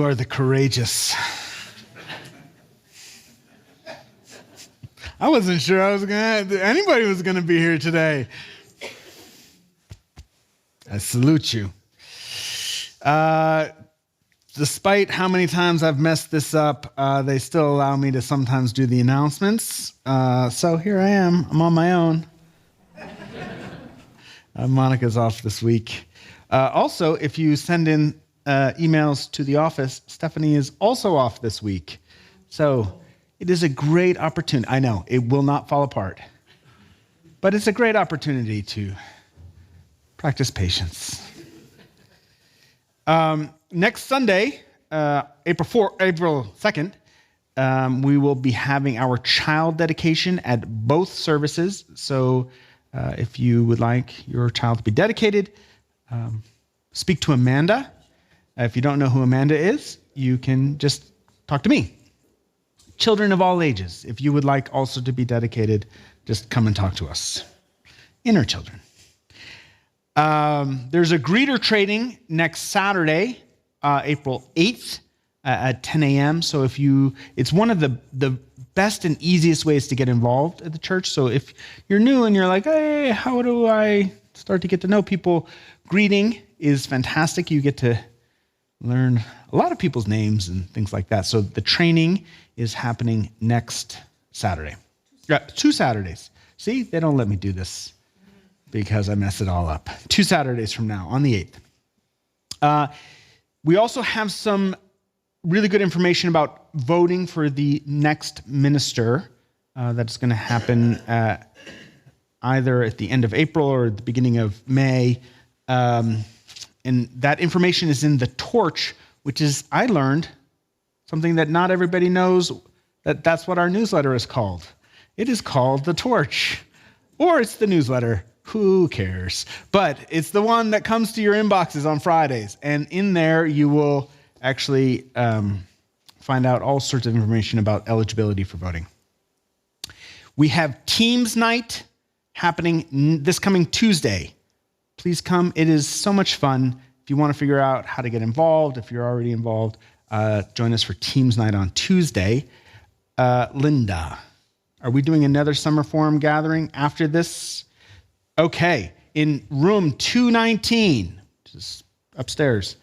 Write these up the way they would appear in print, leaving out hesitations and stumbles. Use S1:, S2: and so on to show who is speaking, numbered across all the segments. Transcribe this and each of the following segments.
S1: are the courageous. I wasn't sure anybody was going to be here today. I salute you. Despite how many times I've messed this up, they still allow me to sometimes do the announcements. So here I am. I'm on my own. Monica's off this week. Also, if you send in emails to the office, Stephanie is also off this week. So it is a great opportunity. I know, it will not fall apart. But it's a great opportunity to practice patience. Next Sunday, April 2nd, we will be having our child dedication at both services. So if you would like your child to be dedicated, speak to Amanda. If you don't know who Amanda is, you can just talk to me. Children of all ages, if you would like also to be dedicated, just come and talk to us. Inner children. There's a greeter training next Saturday, April 8th at 10 a.m. So it's one of the best and easiest ways to get involved at the church. So if you're new and you're like, hey, how do I start to get to know people? Greeting is fantastic. You get to learn a lot of people's names and things like that. So the training is happening next Saturday. 2 Saturdays. See, they don't let me do this because I mess it all up. 2 Saturdays from now, on the 8th. We also have some really good information about voting for the next minister that's going to happen either at the end of April or the beginning of May. And that information is in the Torch, which is, I learned, something that not everybody knows, that's what our newsletter is called. It is called the Torch. Or it's the newsletter. Who cares? But it's the one that comes to your inboxes on Fridays. And in there, you will actually find out all sorts of information about eligibility for voting. We have Teams Night happening this coming Tuesday. Please come. It is so much fun. If you want to figure out how to get involved, if you're already involved, join us for Teams Night on Tuesday. Linda, are we doing another summer forum gathering after this? Okay, in room 219, which is upstairs,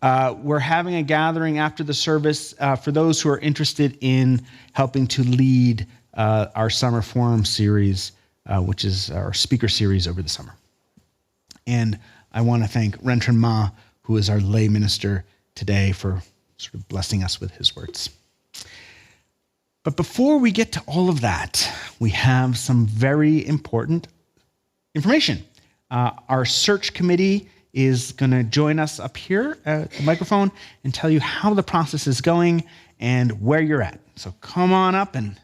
S1: we're having a gathering after the service for those who are interested in helping to lead our summer forum series, which is our speaker series over the summer. And I want to thank Ruen-chuan Ma, who is our lay minister today, for sort of blessing us with his words. But before we get to all of that, we have some very important information. Our search committee is going to join us up here at the microphone and tell you how the process is going and where you're at. So come on up and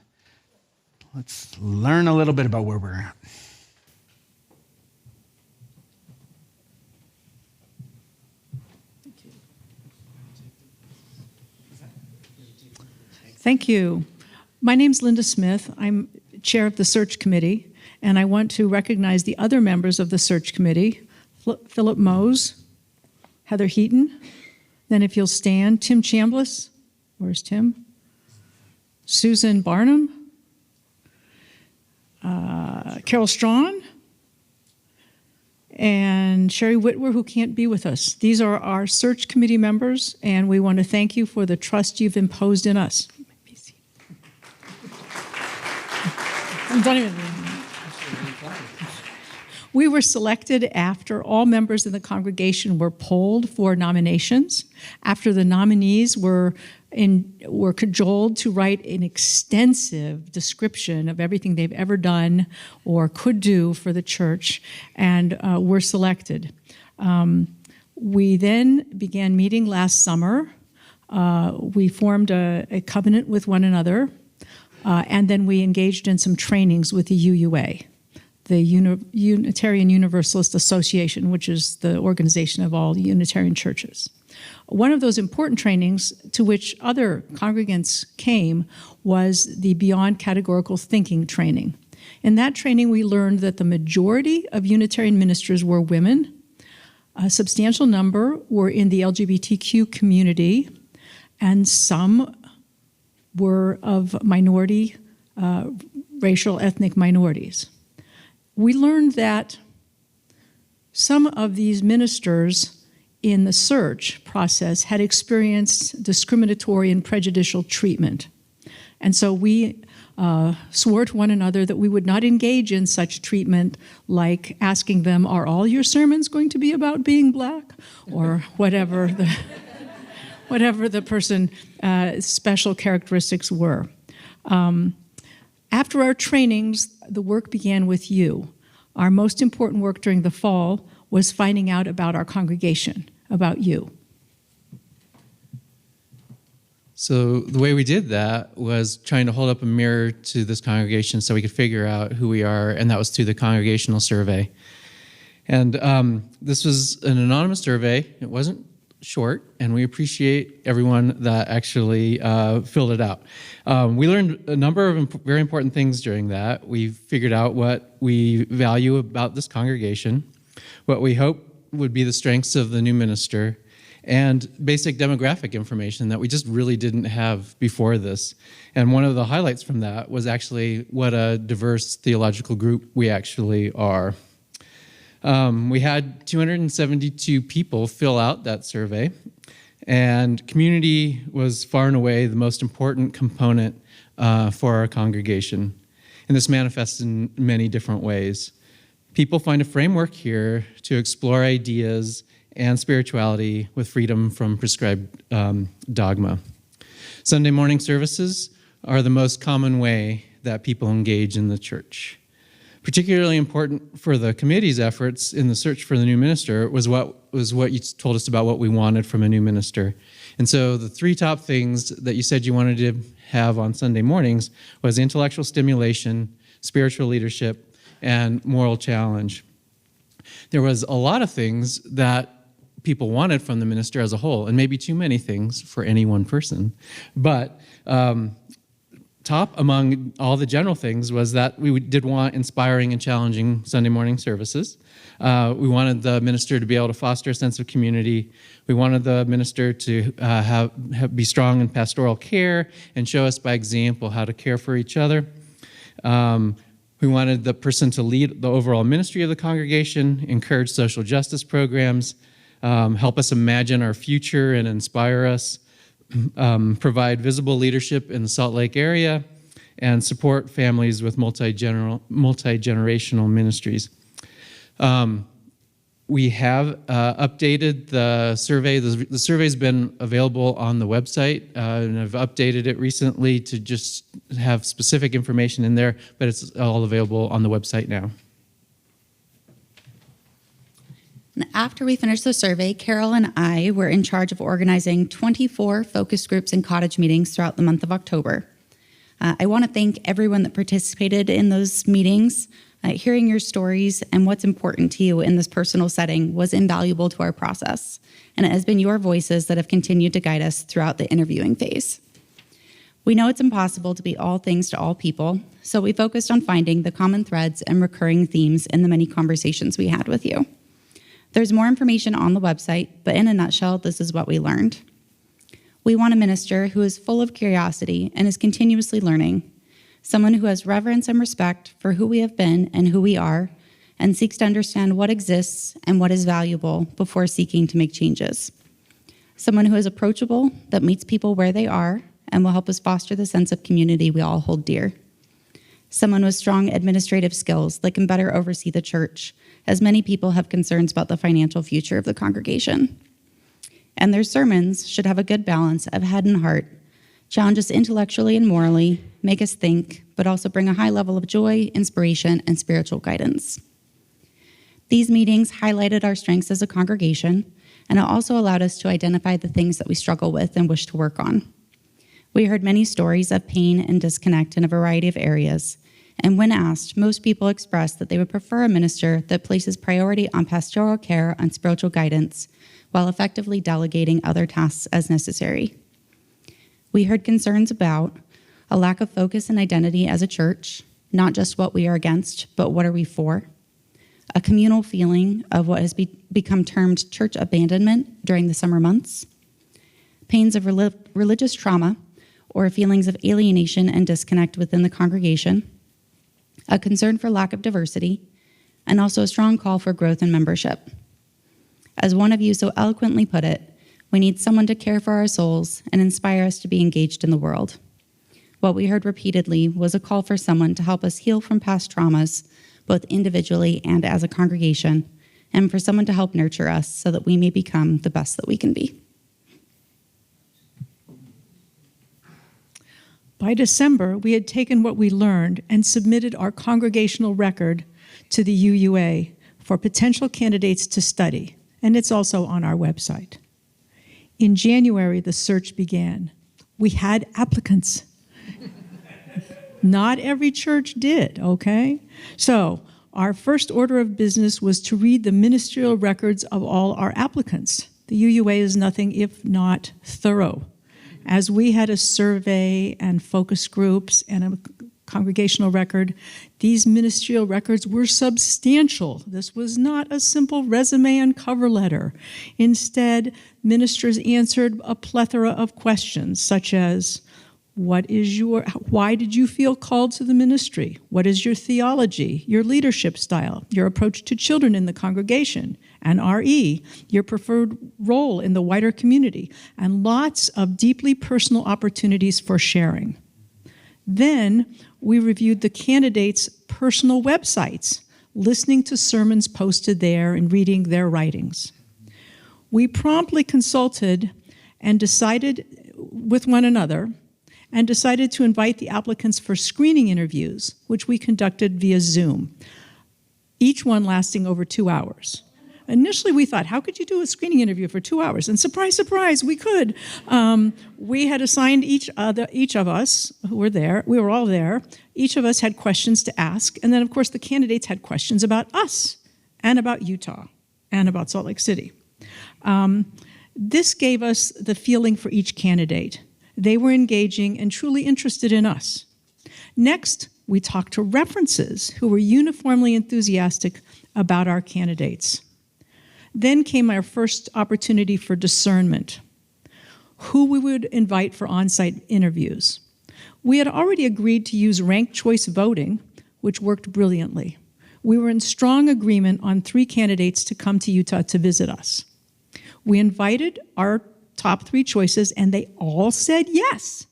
S1: let's learn a little bit about where we're at.
S2: Thank you. My name's Linda Smith. I'm chair of the search committee, and I want to recognize the other members of the search committee, Philip Moos, Heather Heaton, then if you'll stand, Tim Chambliss, where's Tim? Susan Barnum, Carol Strawn, and Sherry Whitwer, who can't be with us. These are our search committee members, and we want to thank you for the trust you've imposed in us. We were selected after all members of the congregation were polled for nominations, after the nominees were cajoled to write an extensive description of everything they've ever done or could do for the church, and were selected. We then began meeting last summer. We formed a covenant with one another, and then we engaged in some trainings with the UUA, the Unitarian Universalist Association, which is the organization of all Unitarian churches. One of those important trainings to which other congregants came was the Beyond Categorical Thinking training. In that training, we learned that the majority of Unitarian ministers were women, a substantial number were in the LGBTQ community, and some were of minority, racial, ethnic minorities. We learned that some of these ministers in the search process had experienced discriminatory and prejudicial treatment. And so we swore to one another that we would not engage in such treatment, like asking them, are all your sermons going to be about being black? Or whatever the person's special characteristics were. After our trainings, the work began with you. Our most important work during the fall was finding out about our congregation, about you.
S3: So the way we did that was trying to hold up a mirror to this congregation so we could figure out who we are, and that was through the congregational survey. And this was an anonymous survey. It wasn't short, and we appreciate everyone that actually filled it out. We learned a number of very important things during that. We figured out what we value about this congregation, what we hope would be the strengths of the new minister, and basic demographic information that we just really didn't have before this. And one of the highlights from that was actually what a diverse theological group we actually are. We had 272 people fill out that survey, and community was far and away the most important component for our congregation. And this manifests in many different ways. People find a framework here to explore ideas and spirituality with freedom from prescribed dogma. Sunday morning services are the most common way that people engage in the church. Particularly important for the committee's efforts in the search for the new minister was what you told us about what we wanted from a new minister. And so the three top things that you said you wanted to have on Sunday mornings was intellectual stimulation, spiritual leadership, and moral challenge. There was a lot of things that people wanted from the minister as a whole, and maybe too many things for any one person. But top among all the general things was that we did want inspiring and challenging Sunday morning services. We wanted the minister to be able to foster a sense of community. We wanted the minister to be strong in pastoral care and show us by example how to care for each other. We wanted the person to lead the overall ministry of the congregation, encourage social justice programs, help us imagine our future and inspire us, provide visible leadership in the Salt Lake area, and support families with multi-generational ministries. We have updated the survey. The survey's been available on the website, and I've updated it recently to just have specific information in there, but it's all available on the website now.
S4: After we finished the survey, Carol and I were in charge of organizing 24 focus groups and cottage meetings throughout the month of October. I want to thank everyone that participated in those meetings. Hearing your stories and what's important to you in this personal setting was invaluable to our process, and it has been your voices that have continued to guide us throughout the interviewing phase. We know it's impossible to be all things to all people, so we focused on finding the common threads and recurring themes in the many conversations we had with you. There's more information on the website, but in a nutshell, this is what we learned. We want a minister who is full of curiosity and is continuously learning, someone who has reverence and respect for who we have been and who we are, and seeks to understand what exists and what is valuable before seeking to make changes. Someone who is approachable, that meets people where they are, and will help us foster the sense of community we all hold dear. Someone with strong administrative skills that can better oversee the church, as many people have concerns about the financial future of the congregation. And their sermons should have a good balance of head and heart, challenge us intellectually and morally, make us think, but also bring a high level of joy, inspiration, and spiritual guidance. These meetings highlighted our strengths as a congregation, and it also allowed us to identify the things that we struggle with and wish to work on. We heard many stories of pain and disconnect in a variety of areas, and when asked, most people expressed that they would prefer a minister that places priority on pastoral care and spiritual guidance while effectively delegating other tasks as necessary. We heard concerns about a lack of focus and identity as a church, not just what we are against, but what are we for, a communal feeling of what has become termed church abandonment during the summer months, pains of religious trauma, or feelings of alienation and disconnect within the congregation, a concern for lack of diversity, and also a strong call for growth and membership. As one of you so eloquently put it, we need someone to care for our souls and inspire us to be engaged in the world. What we heard repeatedly was a call for someone to help us heal from past traumas, both individually and as a congregation, and for someone to help nurture us so that we may become the best that we can be.
S2: By December, we had taken what we learned and submitted our congregational record to the UUA for potential candidates to study, and it's also on our website. In January, the search began. We had applicants. Not every church did, okay? So our first order of business was to read the ministerial records of all our applicants. The UUA is nothing if not thorough. As we had a survey and focus groups and a congregational record, these ministerial records were substantial. This was not a simple resume and cover letter. Instead, ministers answered a plethora of questions, such as, why did you feel called to the ministry? What is your theology, your leadership style, your approach to children in the congregation, and RE, your preferred role in the wider community, and lots of deeply personal opportunities for sharing. Then we reviewed the candidates' personal websites, listening to sermons posted there and reading their writings. We promptly consulted and decided with one another and decided to invite the applicants for screening interviews, which we conducted via Zoom, each one lasting over 2 hours. Initially, we thought, how could you do a screening interview for 2 hours? And surprise, surprise, we could. We had assigned each of us who were there, we were all there, each of us had questions to ask, and then, of course, the candidates had questions about us and about Utah and about Salt Lake City. This gave us the feeling for each candidate. They were engaging and truly interested in us. Next, we talked to references who were uniformly enthusiastic about our candidates. Then came our first opportunity for discernment, who we would invite for on-site interviews. We had already agreed to use ranked choice voting, which worked brilliantly. We were in strong agreement on 3 candidates to come to Utah to visit us. We invited our top 3 choices, and they all said yes.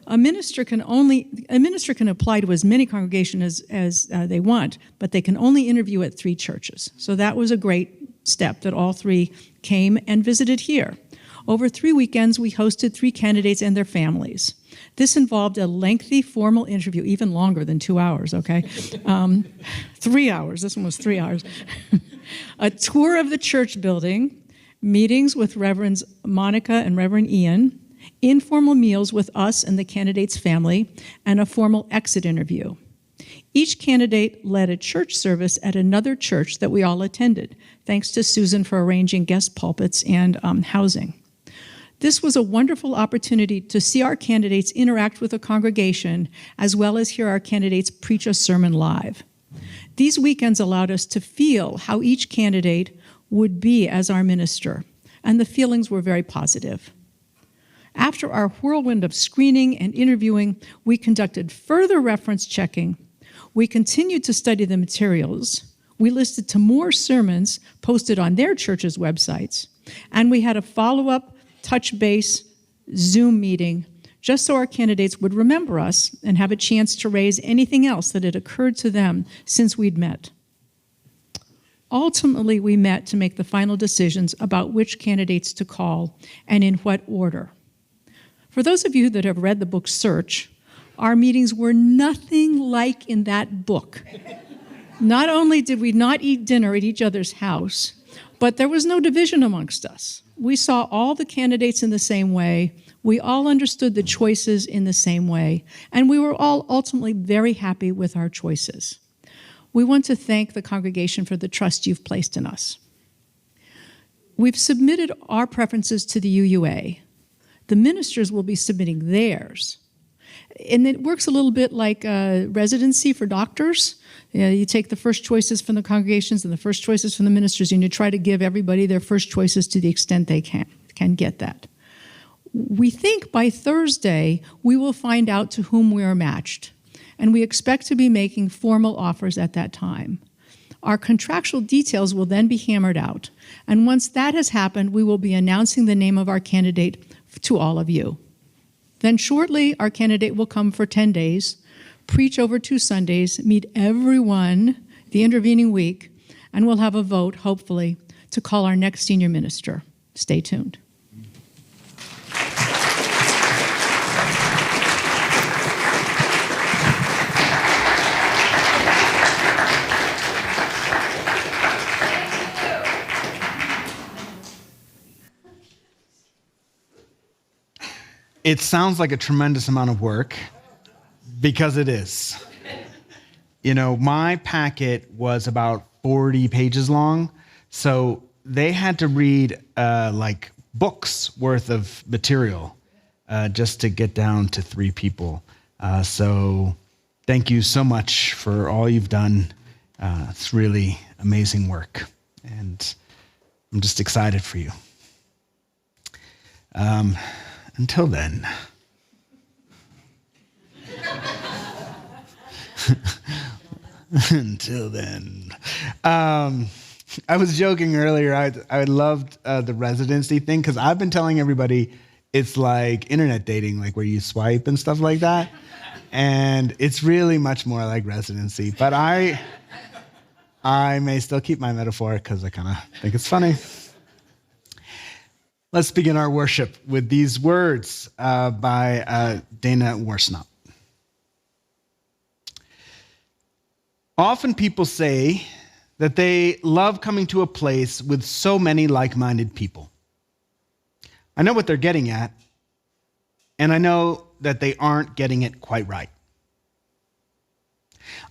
S2: A minister can apply to as many congregations as they want, but they can only interview at 3 churches. So that was a great step that all 3 came and visited here. Over 3 weekends, we hosted 3 candidates and their families. This involved a lengthy formal interview, even longer than 2 hours, okay? 3 hours, this one was 3 hours. A tour of the church building, meetings with Reverends Monica and Reverend Ian, informal meals with us and the candidate's family, and a formal exit interview. Each candidate led a church service at another church that we all attended, thanks to Susan for arranging guest pulpits and housing. This was a wonderful opportunity to see our candidates interact with the congregation, as well as hear our candidates preach a sermon live. These weekends allowed us to feel how each candidate would be as our minister, and the feelings were very positive. After our whirlwind of screening and interviewing, we conducted further reference checking. We continued to study the materials. We listened to more sermons posted on their church's websites, and we had a follow-up touch base Zoom meeting just so our candidates would remember us and have a chance to raise anything else that had occurred to them since we'd met. Ultimately, we met to make the final decisions about which candidates to call and in what order. For those of you that have read the book Search, our meetings were nothing like in that book. Not only did we not eat dinner at each other's house, but there was no division amongst us. We saw all the candidates in the same way. We all understood the choices in the same way, and we were all ultimately very happy with our choices. We want to thank the congregation for the trust you've placed in us. We've submitted our preferences to the UUA. The ministers will be submitting theirs. And it works a little bit like a residency for doctors. You take the first choices from the congregations and the first choices from the ministers, and you try to give everybody their first choices to the extent they can get that. We think by Thursday we will find out to whom we are matched, and we expect to be making formal offers at that time. Our contractual details will then be hammered out, and once that has happened, we will be announcing the name of our candidate to all of you. Then shortly, our candidate will come for 10 days, preach over 2 Sundays, meet everyone the intervening week, and we'll have a vote, hopefully, to call our next senior minister. Stay tuned.
S1: It sounds like a tremendous amount of work, because it is. You know, my packet was about 40 pages long, so they had to read like books worth of material just to get down to 3 people. So thank you so much for all you've done. It's really amazing work, and I'm just excited for you. Until then. Until then. I was joking earlier, I loved the residency thing, because I've been telling everybody it's like internet dating, like where you swipe and stuff like that. And it's really much more like residency. But I may still keep my metaphor because I kind of think it's funny. Let's begin our worship with these words by Dana Worsnop. Often people say that they love coming to a place with so many like-minded people. I know what they're getting at, and I know that they aren't getting it quite right.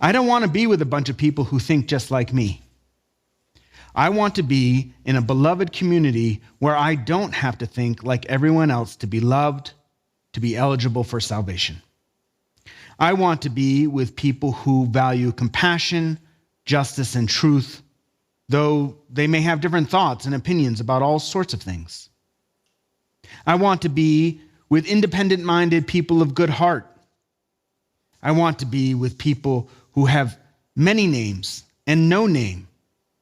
S1: I don't want to be with a bunch of people who think just like me. I want to be in a beloved community where I don't have to think like everyone else to be loved, to be eligible for salvation. I want to be with people who value compassion, justice, and truth, though they may have different thoughts and opinions about all sorts of things. I want to be with independent-minded people of good heart. I want to be with people who have many names and no name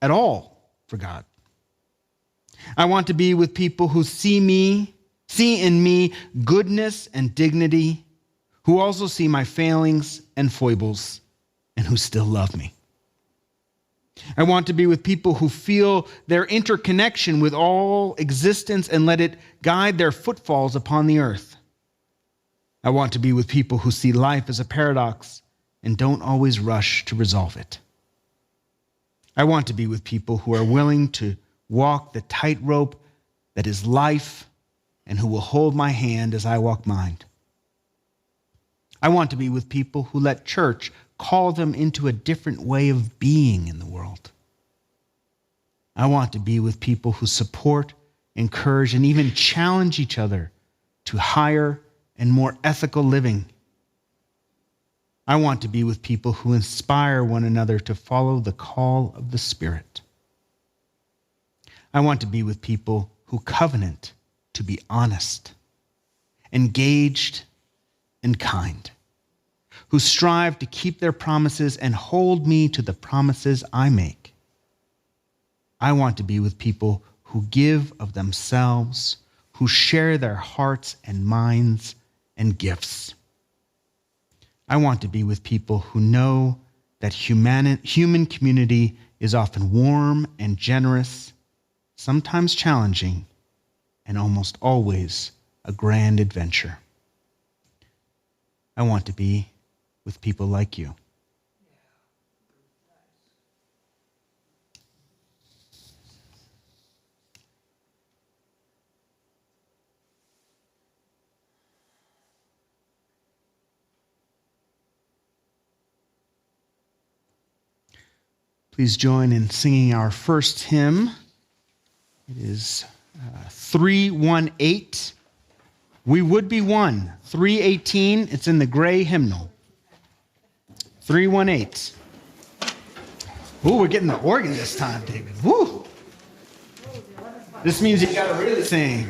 S1: at all for God. I want to be with people who see in me goodness and dignity, who also see my failings and foibles, and who still love me. I want to be with people who feel their interconnection with all existence and let it guide their footfalls upon the earth. I want to be with people who see life as a paradox and don't always rush to resolve it. I want to be with people who are willing to walk the tightrope that is life and who will hold my hand as I walk mine. I want to be with people who let church call them into a different way of being in the world. I want to be with people who support, encourage, and even challenge each other to higher and more ethical living. I want to be with people who inspire one another to follow the call of the Spirit. I want to be with people who covenant to be honest, engaged, and kind, who strive to keep their promises and hold me to the promises I make. I want to be with people who give of themselves, who share their hearts and minds and gifts. I want to be with people who know that human community is often warm and generous, sometimes challenging, and almost always a grand adventure. I want to be with people like you. Please join in singing our first hymn. It is 318. We would be one. 318. It's in the gray hymnal. 318. Ooh, we're getting the organ this time, David. Woo! This means you got to really sing.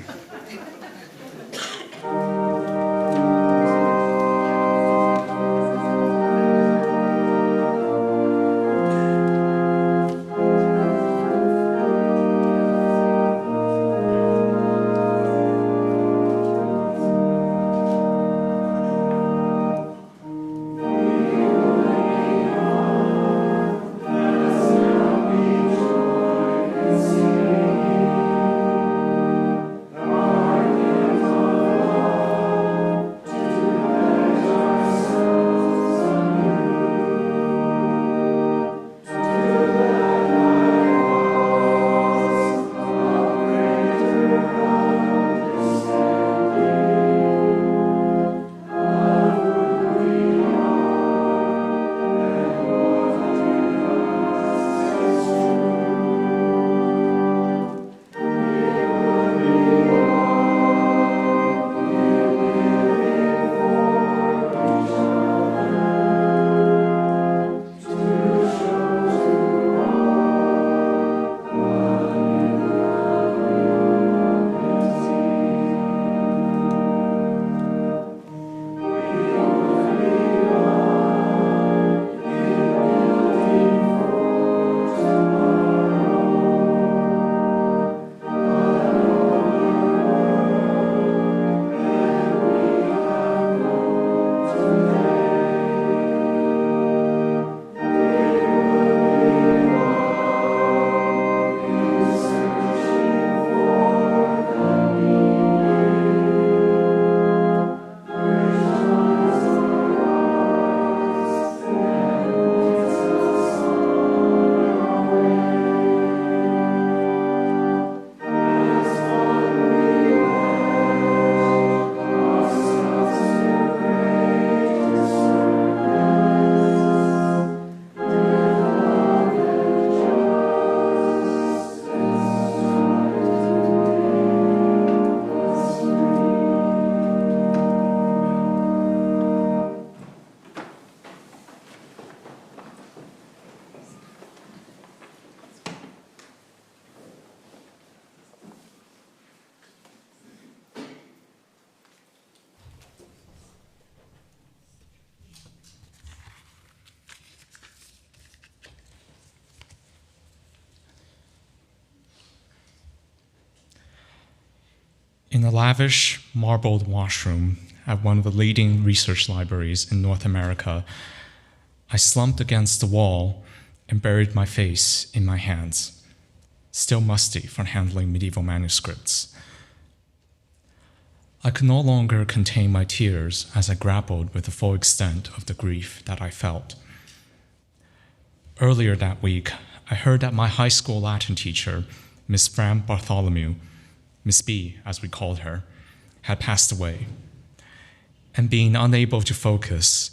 S5: In a lavish marbled washroom at one of the leading research libraries in North America, I slumped against the wall and buried my face in my hands, still musty from handling medieval manuscripts. I could no longer contain my tears as I grappled with the full extent of the grief that I felt. Earlier that week, I heard that my high school Latin teacher, Miss Fran Bartholomew, Miss B, as we called her, had passed away. And being unable to focus,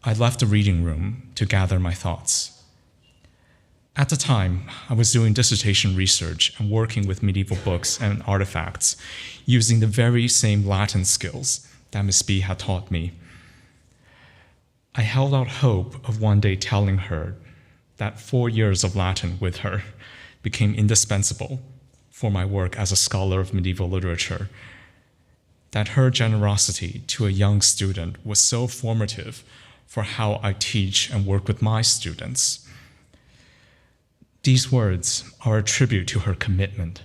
S5: I left the reading room to gather my thoughts. At the time, I was doing dissertation research and working with medieval books and artifacts using the very same Latin skills that Miss B had taught me. I held out hope of one day telling her that 4 years of Latin with her became indispensable for my work as a scholar of medieval literature, that her generosity to a young student was so formative for how I teach and work with my students. These words are a tribute to her commitment,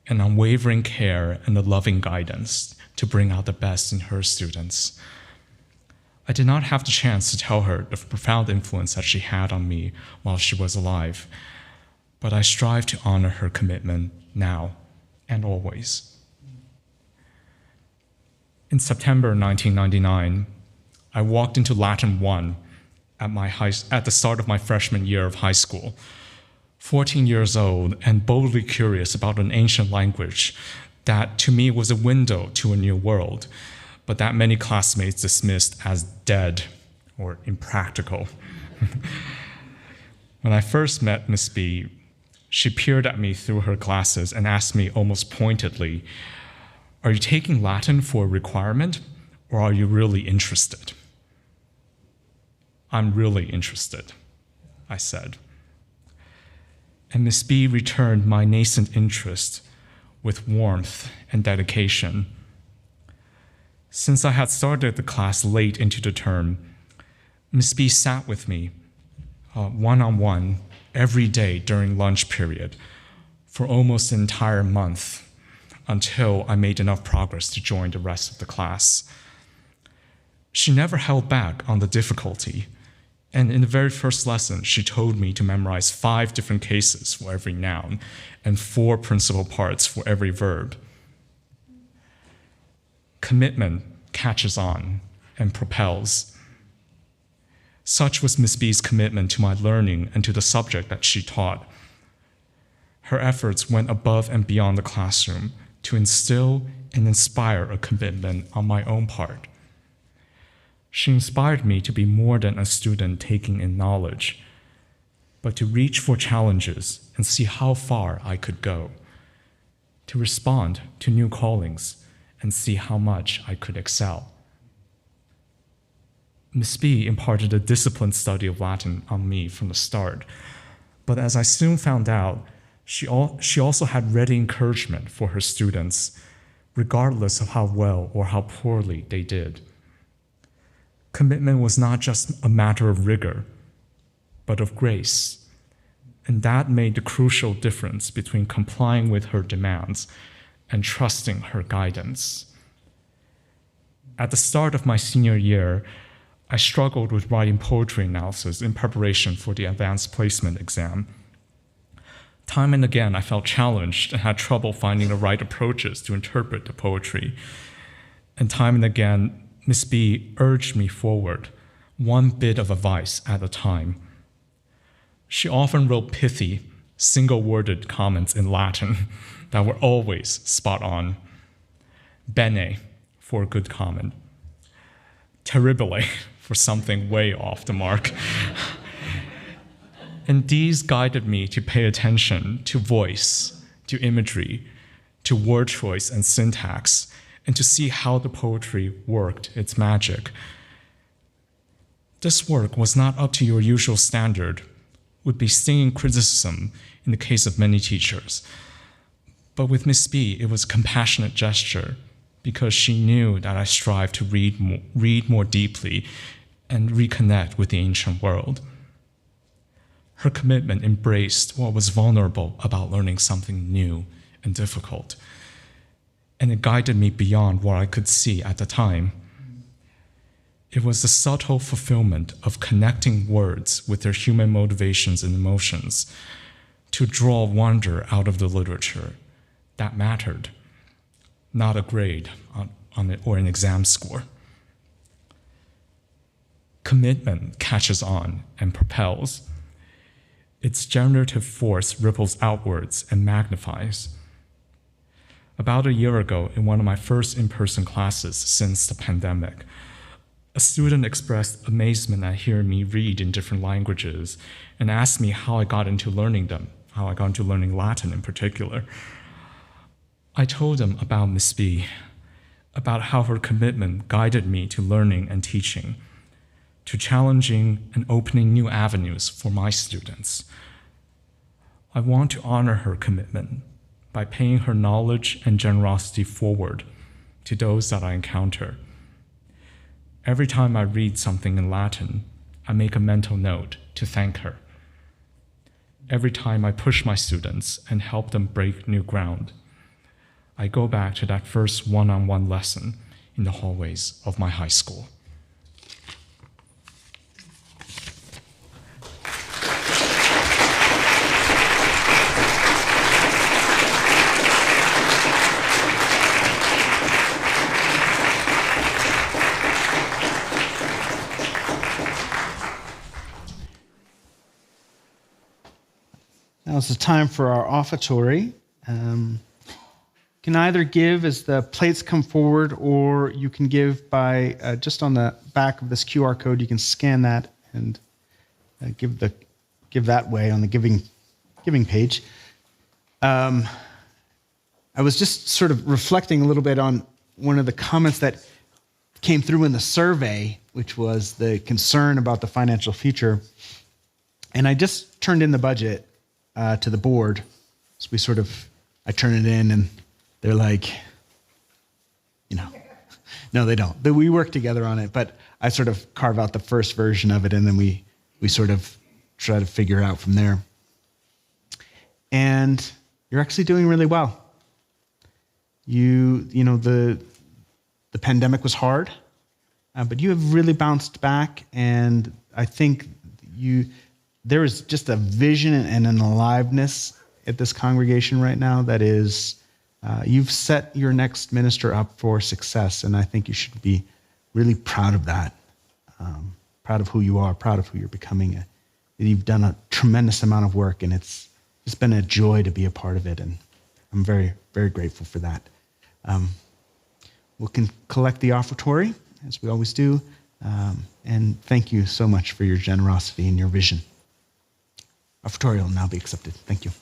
S5: an unwavering care and a loving guidance to bring out the best in her students. I did not have the chance to tell her the profound influence that she had on me while she was alive, but I strive to honor her commitment now and always. In September 1999, I walked into Latin 1 at the start of my freshman year of high school, 14 years old and boldly curious about an ancient language that to me was a window to a new world, but that many classmates dismissed as dead or impractical. When I first met Miss B, she peered at me through her glasses and asked me almost pointedly, "Are you taking Latin for a requirement, or are you really interested?" "I'm really interested," I said. And Miss B returned my nascent interest with warmth and dedication. Since I had started the class late into the term, Miss B sat with me one-on-one every day during lunch period for almost an entire month until I made enough progress to join the rest of the class. She never held back on the difficulty, and in the very first lesson, she told me to memorize 5 different cases for every noun and 4 principal parts for every verb. Commitment catches on and propels. Such was Miss B's commitment to my learning and to the subject that she taught. Her efforts went above and beyond the classroom to instill and inspire a commitment on my own part. She inspired me to be more than a student taking in knowledge, but to reach for challenges and see how far I could go, to respond to new callings and see how much I could excel. Miss B imparted a disciplined study of Latin on me from the start, but as I soon found out, she also had ready encouragement for her students, regardless of how well or how poorly they did. Commitment was not just a matter of rigor, but of grace, and that made the crucial difference between complying with her demands and trusting her guidance. At the start of my senior year, I struggled with writing poetry analysis in preparation for the advanced placement exam. Time and again, I felt challenged and had trouble finding the right approaches to interpret the poetry. And time and again, Miss B urged me forward, one bit of advice at a time. She often wrote pithy, single-worded comments in Latin that were always spot on. Bene, for a good comment. Terribile, for something way off the mark. And these guided me to pay attention to voice, to imagery, to word choice and syntax, and to see how the poetry worked its magic. This work was not up to your usual standard, would be stinging criticism in the case of many teachers. But with Miss B, it was a compassionate gesture because she knew that I strived to read more deeply and reconnect with the ancient world. Her commitment embraced what was vulnerable about learning something new and difficult. and it guided me beyond what I could see at the time. It was the subtle fulfillment of connecting words with their human motivations and emotions to draw wonder out of the literature that mattered, not a grade on it or an exam score. Commitment catches on and propels. Its generative force ripples outwards and magnifies. About a year ago, in one of my first in-person classes since the pandemic, a student expressed amazement at hearing me read in different languages and asked me how I got into learning them, how I got into learning Latin in particular. I told them about Miss B, about how her commitment guided me to learning and teaching, to challenging and opening new avenues for my students. I want to honor her commitment by paying her knowledge and generosity forward to those that I encounter. Every time I read something in Latin, I make a mental note to thank her. Every time I push my students and help them break new ground, I go back to that first one-on-one lesson in the hallways of my high school.
S1: Now is the time for our offertory. Can either give as the plates come forward, or you can give by just on the back of this QR code. You can scan that and give that way on the giving page. I was just sort of reflecting a little bit on one of the comments that came through in the survey, which was the concern about the financial future. And I just turned in the budget to the board. So I turn it in and they're like, no, they don't. We work together on it, but I sort of carve out the first version of it and then we sort of try to figure out from there. And you're actually doing really well. The pandemic was hard, but you have really bounced back, and I think there is just a vision and an aliveness at this congregation right now that is, you've set your next minister up for success, and I think you should be really proud of that, proud of who you are, proud of who you're becoming. You've done a tremendous amount of work, and it's been a joy to be a part of it, and I'm very, very grateful for that. We can collect the offertory, as we always do, and thank you so much for your generosity and your vision. Offertory will now be accepted. Thank you.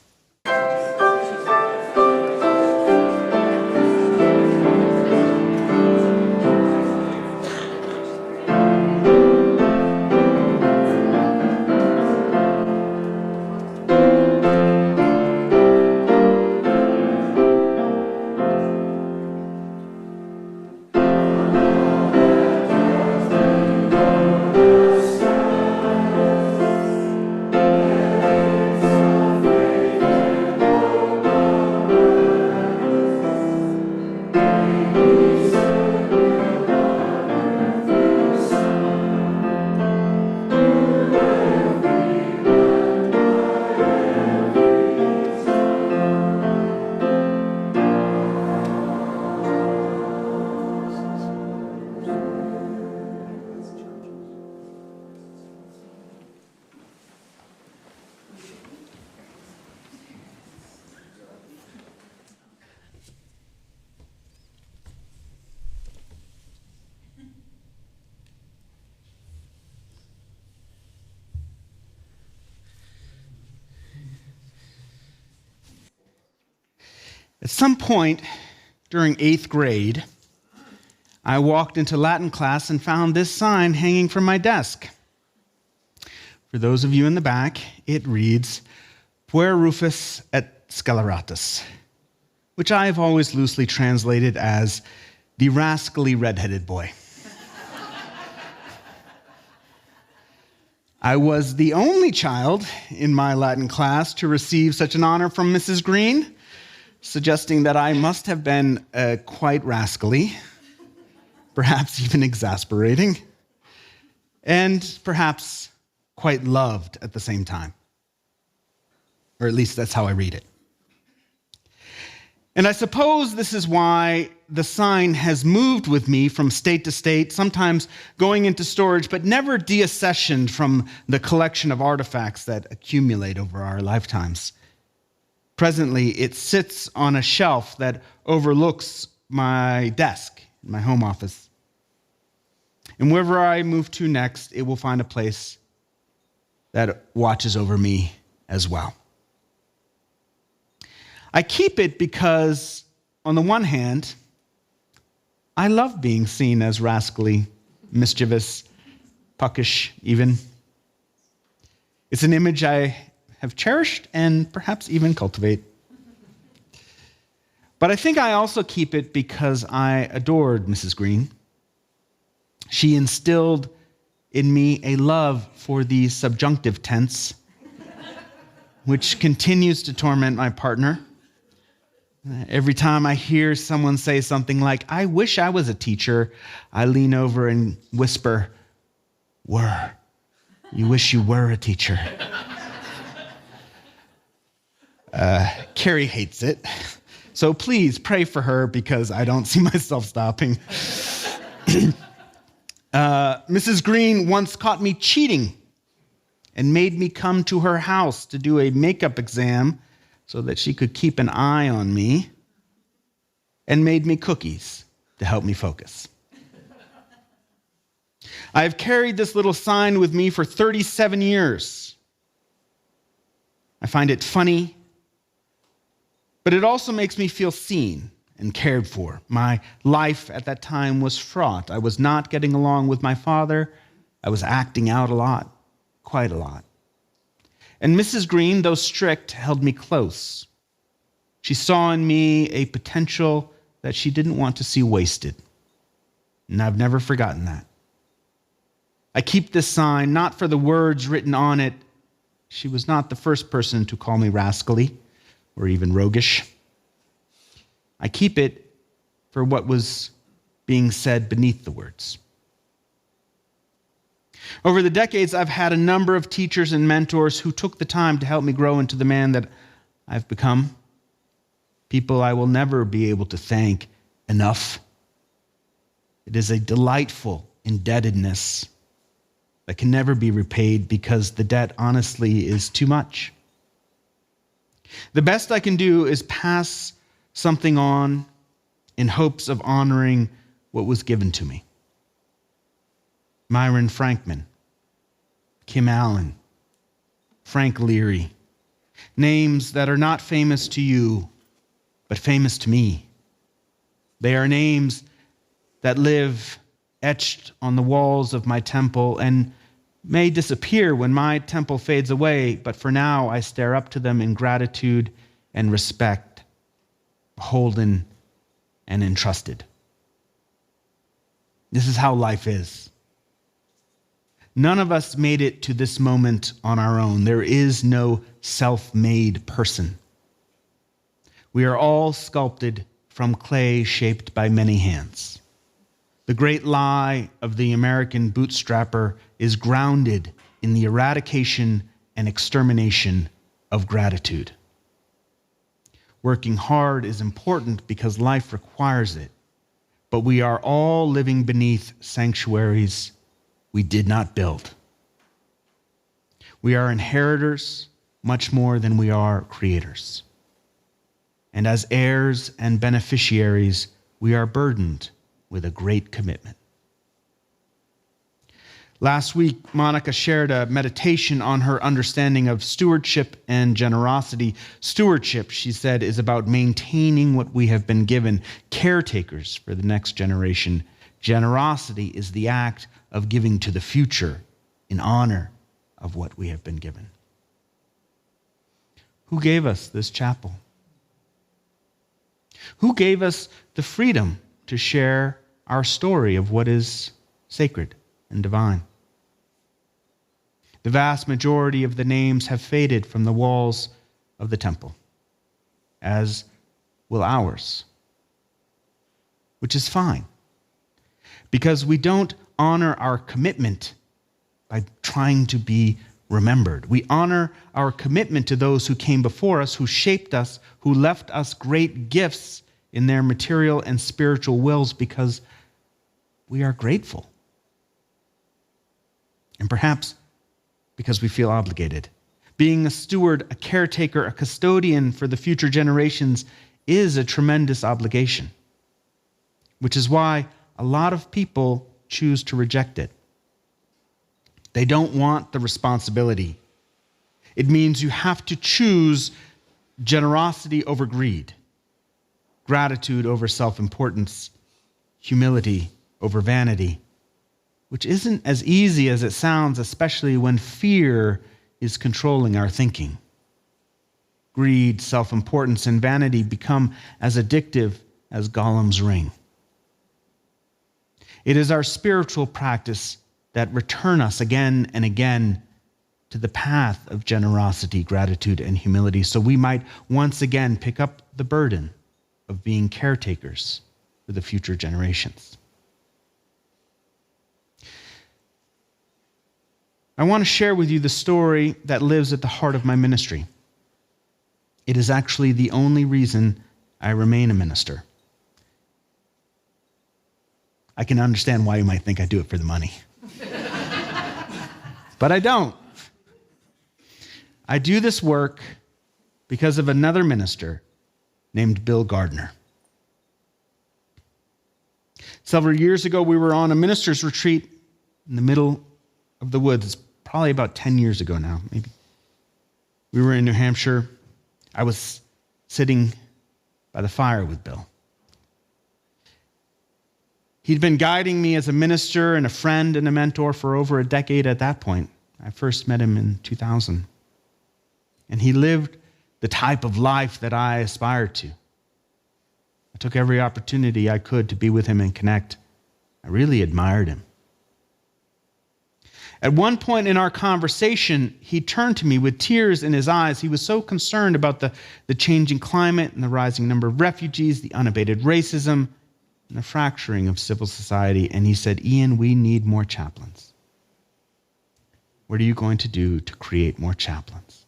S1: At some point during 8th grade, I walked into Latin class and found this sign hanging from my desk. For those of you in the back, it reads, Puer Rufus et Sceleratus, which I have always loosely translated as the rascally redheaded boy. I was the only child in my Latin class to receive such an honor from Mrs. Green, suggesting that I must have been quite rascally, perhaps even exasperating, and perhaps quite loved at the same time. Or at least that's how I read it. And I suppose this is why the sign has moved with me from state to state, sometimes going into storage, but never deaccessioned from the collection of artifacts that accumulate over our lifetimes. Presently, it sits on a shelf that overlooks my desk in my home office. And wherever I move to next, it will find a place that watches over me as well. I keep it because, on the one hand, I love being seen as rascally, mischievous, puckish even. It's an image I have cherished and perhaps even cultivate. But I think I also keep it because I adored Mrs. Green. She instilled in me a love for the subjunctive tense, which continues to torment my partner. Every time I hear someone say something like, "I wish I was a teacher," I lean over and whisper, "Were. You wish you were a teacher." Carrie hates it. So please pray for her because I don't see myself stopping. Mrs. Green once caught me cheating and made me come to her house to do a makeup exam so that she could keep an eye on me, and made me cookies to help me focus. I have carried this little sign with me for 37 years. I find it funny, but it also makes me feel seen and cared for. My life at that time was fraught. I was not getting along with my father. I was acting out a lot, quite a lot. And Mrs. Green, though strict, held me close. She saw in me a potential that she didn't want to see wasted. And I've never forgotten that. I keep this sign not for the words written on it. She was not the first person to call me rascally or even roguish. I keep it for what was being said beneath the words. Over the decades, I've had a number of teachers and mentors who took the time to help me grow into the man that I've become. People I will never be able to thank enough. It is a delightful indebtedness that can never be repaid because the debt, honestly, is too much. The best I can do is pass something on in hopes of honoring what was given to me. Myron Frankman, Kim Allen, Frank Leary, names that are not famous to you, but famous to me. They are names that live etched on the walls of my temple and may disappear when my temple fades away, but for now I stare up to them in gratitude and respect, beholden and entrusted. This is how life is. None of us made it to this moment on our own. There is no self-made person. We are all sculpted from clay shaped by many hands. The great lie of the American bootstrapper is grounded in the eradication and extermination of gratitude. Working hard is important because life requires it, but we are all living beneath sanctuaries we did not build. We are inheritors much more than we are creators. And as heirs and beneficiaries, we are burdened with a great commitment. Last week, Monica shared a meditation on her understanding of stewardship and generosity. Stewardship, she said, is about maintaining what we have been given, caretakers for the next generation. Generosity is the act of giving to the future in honor of what we have been given. Who gave us this chapel? Who gave us the freedom to share our story of what is sacred and divine? The vast majority of the names have faded from the walls of the temple, as will ours. Which is fine, because we don't honor our commitment by trying to be remembered. We honor our commitment to those who came before us, who shaped us, who left us great gifts in their material and spiritual wills, because we are grateful. And perhaps because we feel obligated. Being a steward, a caretaker, a custodian for the future generations is a tremendous obligation, which is why a lot of people choose to reject it. They don't want the responsibility. It means you have to choose generosity over greed, gratitude over self-importance, humility over vanity, which isn't as easy as it sounds, especially when fear is controlling our thinking. Greed, self-importance, and vanity become as addictive as Gollum's ring. It is our spiritual practice that return us again and again to the path of generosity, gratitude, and humility, so we might once again pick up the burden of being caretakers for the future generations. I want to share with you the story that lives at the heart of my ministry. It is actually the only reason I remain a minister. I can understand why you might think I do it for the money. But I don't. I do this work because of another minister named Bill Gardner. Several years ago, we were on a minister's retreat in the middle of the woods. It's probably about 10 years ago now, maybe. We were in New Hampshire. I was sitting by the fire with Bill. He'd been guiding me as a minister and a friend and a mentor for over a decade at that point. I first met him in 2000. And he lived the type of life that I aspired to. I took every opportunity I could to be with him and connect. I really admired him. At one point in our conversation, he turned to me with tears in his eyes. He was so concerned about the changing climate and the rising number of refugees, the unabated racism, and the fracturing of civil society. And he said, "Ian, we need more chaplains. What are you going to do to create more chaplains?"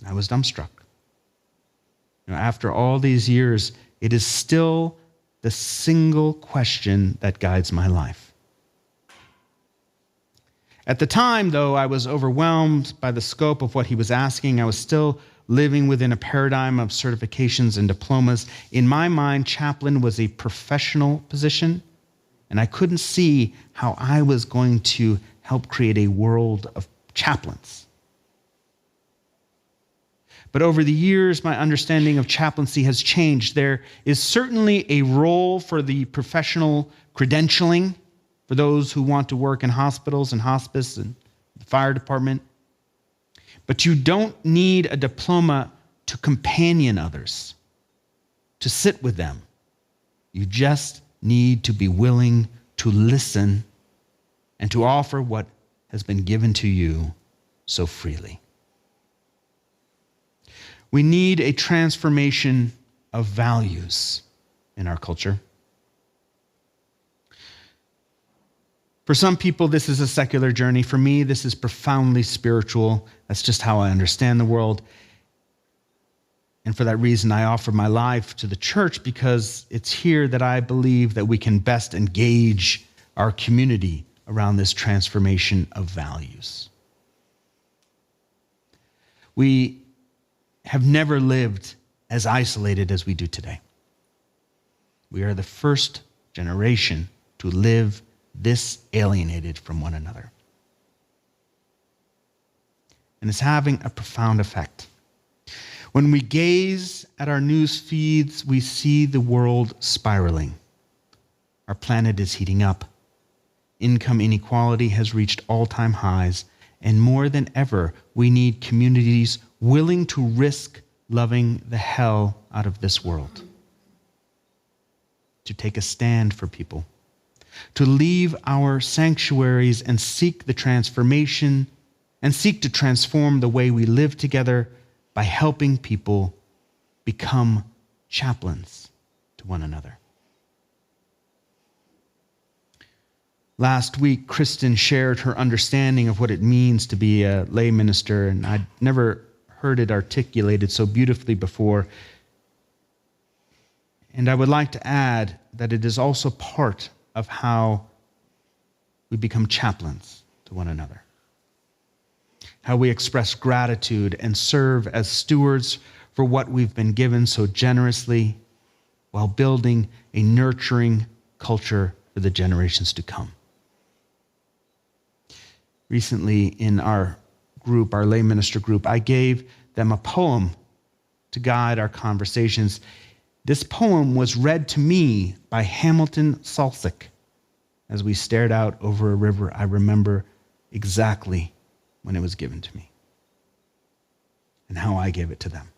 S1: I was dumbstruck. After all these years, it is still the single question that guides my life. At the time, though, I was overwhelmed by the scope of what he was asking. I was still living within a paradigm of certifications and diplomas. In my mind, chaplain was a professional position, and I couldn't see how I was going to help create a world of chaplains. But over the years, my understanding of chaplaincy has changed. There is certainly a role for the professional credentialing for those who want to work in hospitals and hospice and the fire department. But you don't need a diploma to companion others, to sit with them. You just need to be willing to listen and to offer what has been given to you so freely. We need a transformation of values in our culture. For some people, this is a secular journey. For me, this is profoundly spiritual. That's just how I understand the world. And for that reason, I offer my life to the church, because it's here that I believe that we can best engage our community around this transformation of values. We have never lived as isolated as we do today. We are the first generation to live this alienated from one another. And it's having a profound effect. When we gaze at our news feeds, we see the world spiraling. Our planet is heating up. Income inequality has reached all-time highs, and more than ever, we need communities willing to risk loving the hell out of this world, to take a stand for people, to leave our sanctuaries and seek the transformation and seek to transform the way we live together by helping people become chaplains to one another. Last week, Kristen shared her understanding of what it means to be a lay minister, and I'd never heard it articulated so beautifully before. And I would like to add that it is also part of how we become chaplains to one another, how we express gratitude and serve as stewards for what we've been given so generously while building a nurturing culture for the generations to come. Recently in our group, our lay minister group, I gave them a poem to guide our conversations. This poem was read to me by Hamilton Salsick as we stared out over a river. I remember exactly when it was given to me and how I gave it to them.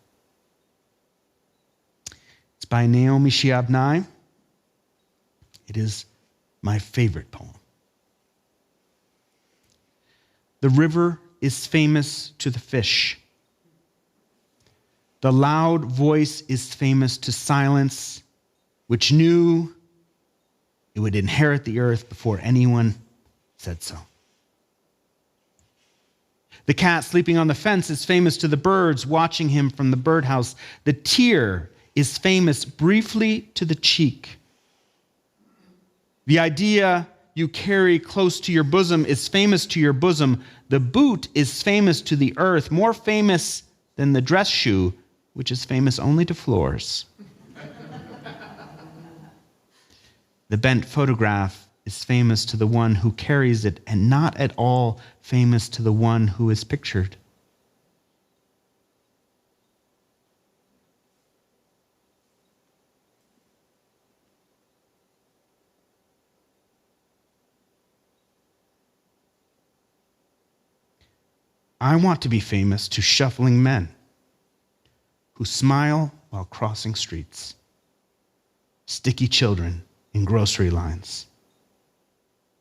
S1: It's by Naomi Shihab Nye. It is my favorite poem. The river is famous to the fish. The loud voice is famous to silence, which knew it would inherit the earth before anyone said so. The cat sleeping on the fence is famous to the birds watching him from the birdhouse. The tear is famous briefly to the cheek. The idea you carry close to your bosom is famous to your bosom. The boot is famous to the earth, more famous than the dress shoe, which is famous only to floors. The bent photograph is famous to the one who carries it, and not at all famous to the one who is pictured. I want to be famous to shuffling men who smile while crossing streets, sticky children in grocery lines,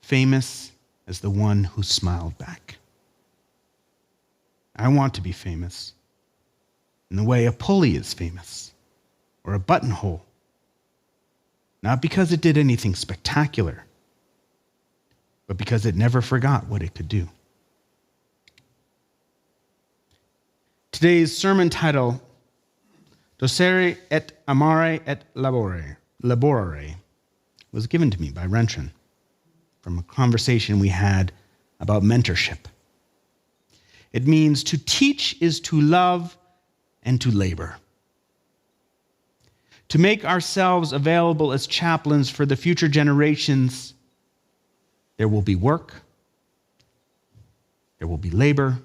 S1: famous as the one who smiled back. I want to be famous in the way a pulley is famous, or a buttonhole, not because it did anything spectacular, but because it never forgot what it could do. Today's sermon title, Docere et amare et laborare, was given to me by Ruen-chuan from a conversation we had about mentorship. It means to teach is to love and to labor. To make ourselves available as chaplains for the future generations, there will be work, there will be labor,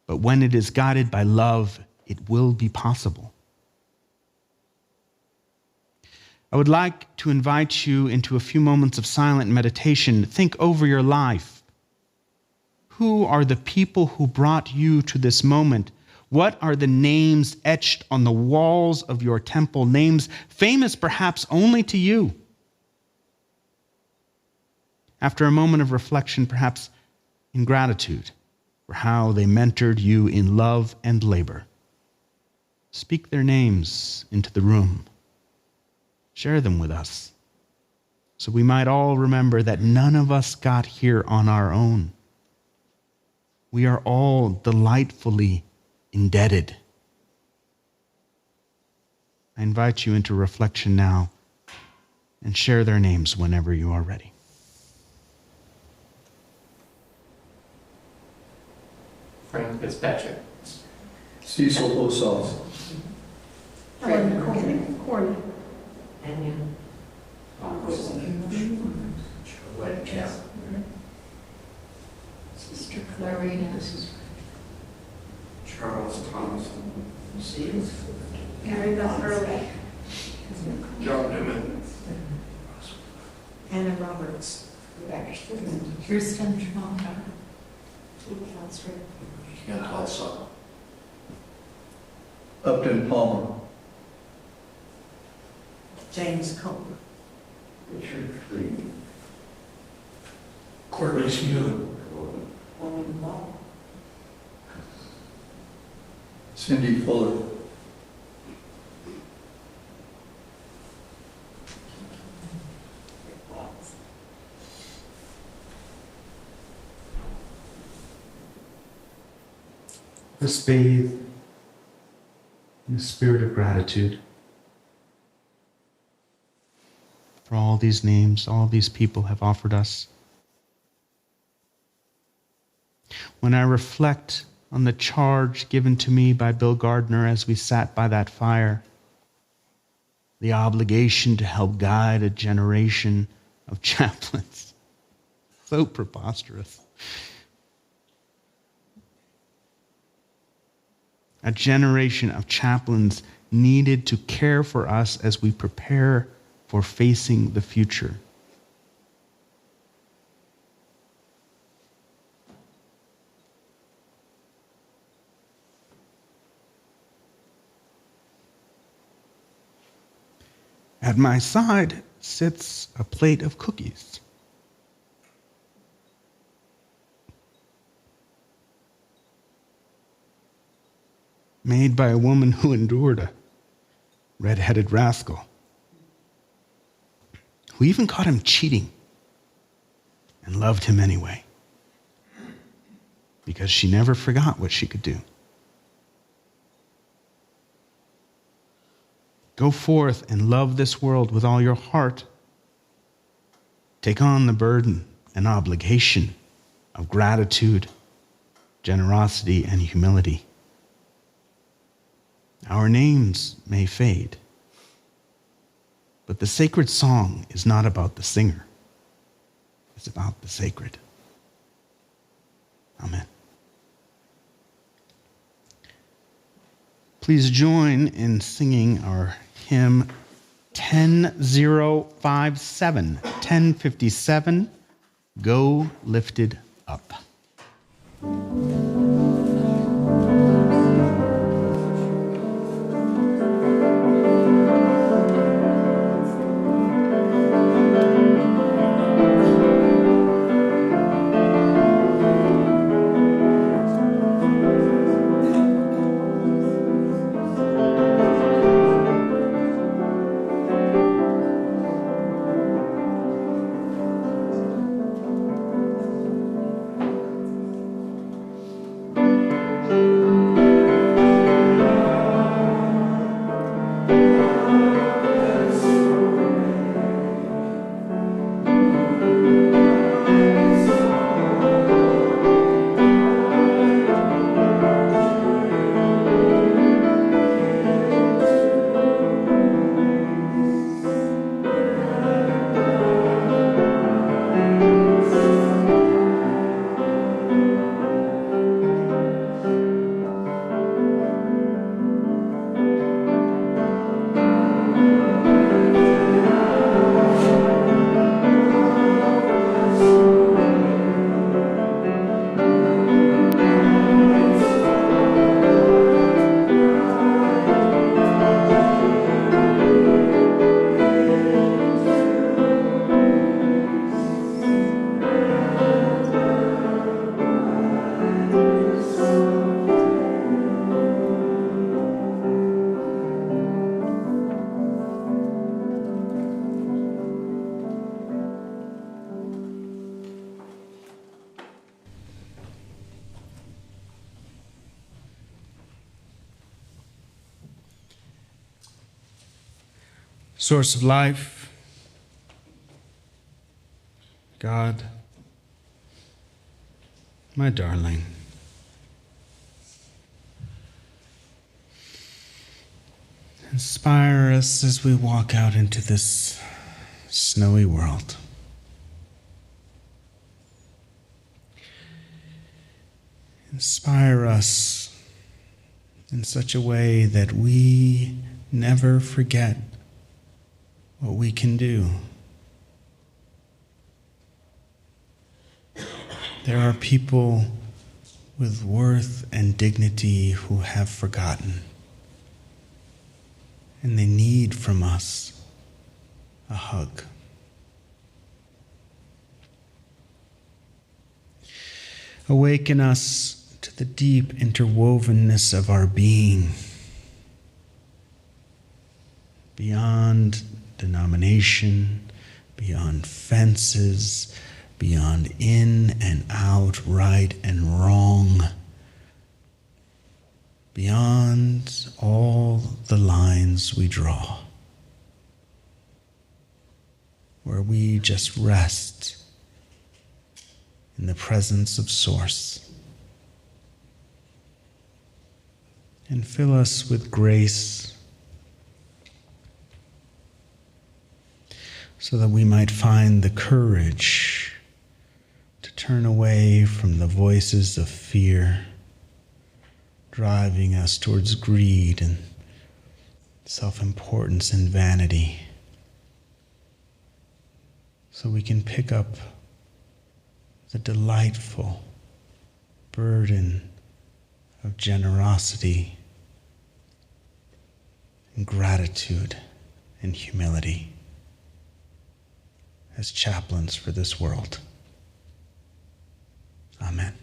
S1: but when it is guided by love, it will be possible. I would like to invite you into a few moments of silent meditation. Think over your life. Who are the people who brought you to this moment? What are the names etched on the walls of your temple, names famous perhaps only to you? After a moment of reflection, perhaps in gratitude for how they mentored you in love and labor, speak their names into the room. Share them with us, so we might all remember that none of us got here on our own. We are all delightfully indebted. I invite you into reflection now and share their names whenever you are ready.
S3: Frank Fitzpatrick.
S6: Cecil Osals.
S7: Helen Corny. Sister Clarita.
S6: Charles Thompson.
S7: Mary Beth Early.
S6: John Newman.
S7: Anna Roberts. Kirsten Trumaka.
S6: Ken Tulsa. Upton Palmer.
S7: James Comer.
S6: Richard Freed. Courtney Smew. Cindy Fuller.
S1: Let's bathe in the spirit of gratitude for all these names, all these people have offered us. When I reflect on the charge given to me by Bill Gardner as we sat by that fire, the obligation to help guide a generation of chaplains, so preposterous. A generation of chaplains needed to care for us as we prepare for facing the future. At my side sits a plate of cookies. Made by a woman who endured a red-headed rascal, who even caught him cheating and loved him anyway, because she never forgot what she could do. Go forth and love this world with all your heart. Take on the burden and obligation of gratitude, generosity, and humility. Our names may fade, but the sacred song is not about the singer. It's about the sacred. Amen. Please join in singing our hymn 10057, 1057, Go Lifted Up. Source of life, God, my darling, inspire us as we walk out into this snowy world. Inspire us in such a way that we never forget what we can do. There are people with worth and dignity who have forgotten, and they need from us a hug. Awaken us to the deep interwovenness of our being, beyond denomination, beyond fences, beyond in and out, right and wrong, beyond all the lines we draw, where we just rest in the presence of Source. And fill us with grace so that we might find the courage to turn away from the voices of fear, driving us towards greed and self-importance and vanity, so we can pick up the delightful burden of generosity and gratitude and humility as chaplains for this world. Amen.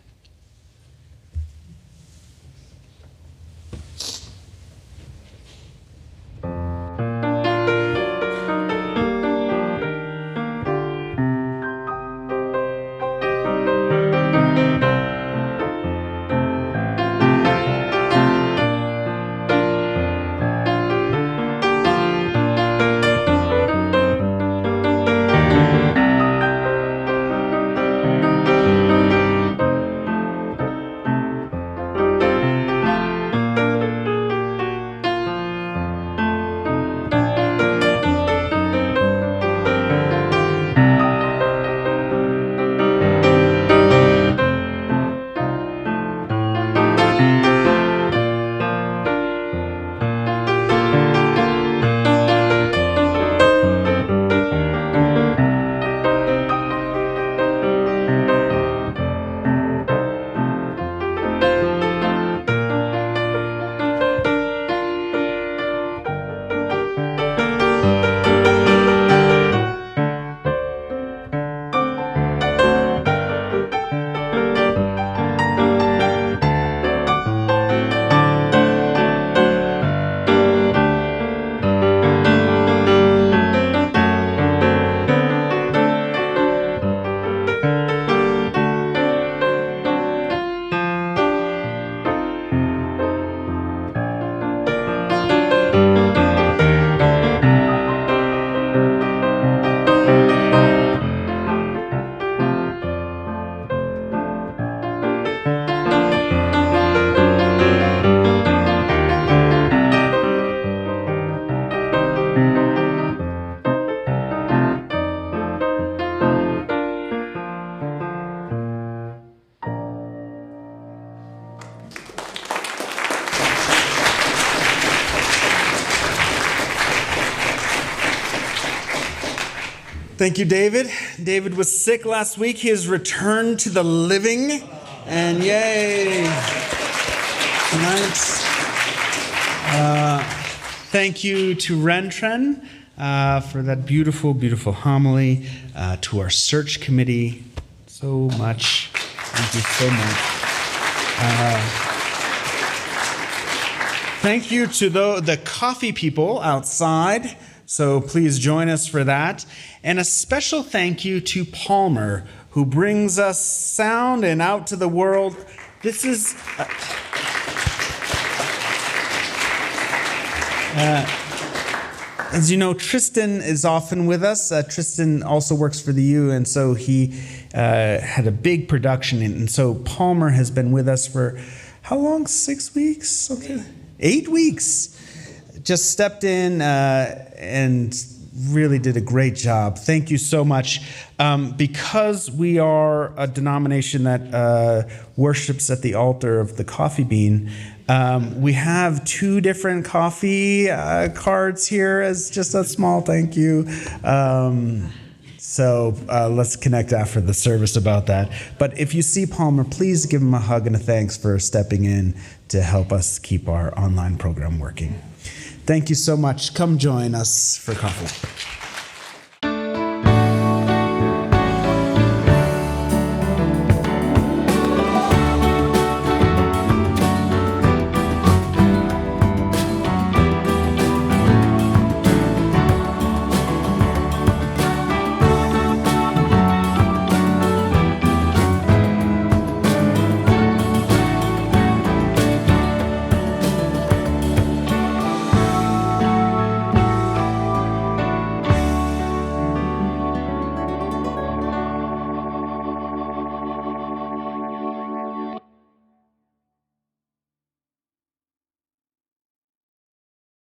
S1: Thank you, David. David was sick last week. He has returned to the living, and yay! Tonight, thank you to Ruen-chuan for that beautiful, beautiful homily. To our search committee, so much. Thank you so much. Thank you to the coffee people outside. So please join us for that. And a special thank you to Palmer, who brings us sound and out to the world. This is... as you know, Tristan is often with us. Tristan also works for the U, and so he had a big production. And so Palmer has been with us for how long? 6 weeks? Okay. 8 weeks. Just stepped in and really did a great job. Thank you so much. Because we are a denomination that worships at the altar of the coffee bean, we have 2 different coffee cards here as just a small thank you. So let's connect after the service about that. But if you see Palmer, please give him a hug and a thanks for stepping in to help us keep our online program working. Thank you so much. Come join us for coffee.